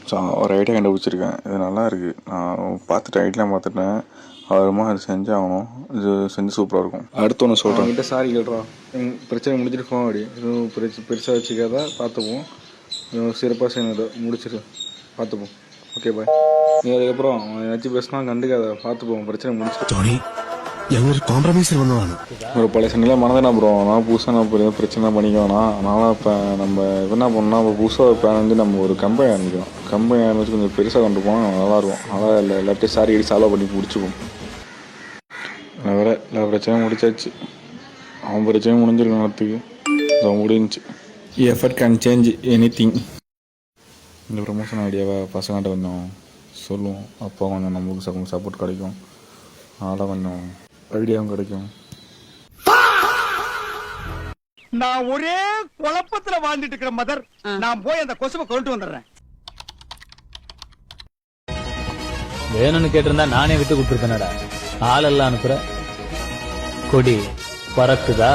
So ஒரு idea கண்டுபிடிச்சிருக்கேன். இது நல்லா இருக்குது. நான் பார்த்துட்டு ஐடியாலாம் பார்த்துட்டேன். அவருமா அது செஞ்சாகணும். இது செஞ்சு சூப்பராக இருக்கும். அடுத்து ஒன்று சொல்கிறேன். கிட்ட சாரி கேள்றா, பிரச்சனை முடிச்சுட்டு ஃபோன் அடி. எதுவும் பெருசாக வச்சுக்காத, பார்த்துப்போம். சிறப்பாக செய்யணும், முடிச்சிடு, பார்த்துப்போம். Okay bye. நீ அதுக்கப்புறம் ஏதாச்சும் பேசினா கண்டுக்காத, பார்த்துப்போம். பிரச்சனை முடிச்சு ഞങ്ങളൊരു കോംപ്രമൈസിൽ വന്നതാണ്. ஒரு பழைய சண்டையில் மனதானே அப்புறம் நான் புதுசாக நான் இப்போ பிரச்சனை பண்ணிக்கவேணாம். அதனால் இப்போ நம்ம என்ன பண்ணோம்னா இப்போ புதுசாக ஒரு பிளான் வந்து நம்ம ஒரு கம்பெனி ஆரம்பிக்கிறோம். கம்பெனி ஆரம்பிச்சு கொஞ்சம் பெருசாக கொண்டு போனால் நல்லாயிருக்கும். அதான் இல்லை எல்லாத்தையும் சாரி அடி சால்வ் பண்ணி பிடிச்சிப்போம். வேறு எல்லா பிரச்சனையும் முடிச்சாச்சு. அவன் பிரச்சனையும் முடிஞ்சிருக்கும் நேரத்துக்கு. அது முடிஞ்சிச்சு. Effort can change any thing. இந்த ப்ரமோஷன் ஐடியாவை பசங்கள்கிட்ட கொஞ்சம் சொல்லுவோம். அப்போ கொஞ்சம் நம்மளுக்கு சப்போர்ட் கிடைக்கும். அதனால் கொஞ்சம் ஐடியாவும் கிடைக்கும். நான் ஒரே குழப்பத்துல வாழ்ந்துட்டு இருக்கிற மதர். நான் போய் அந்த கொசுவை கொண்டு வந்துடுறேன். வேணும்னு கேட்டிருந்தா நானே விட்டு கொடுத்துருப்பேனடா. ஆளெல்லாம் அனுப்புற கொடி பறக்குதா?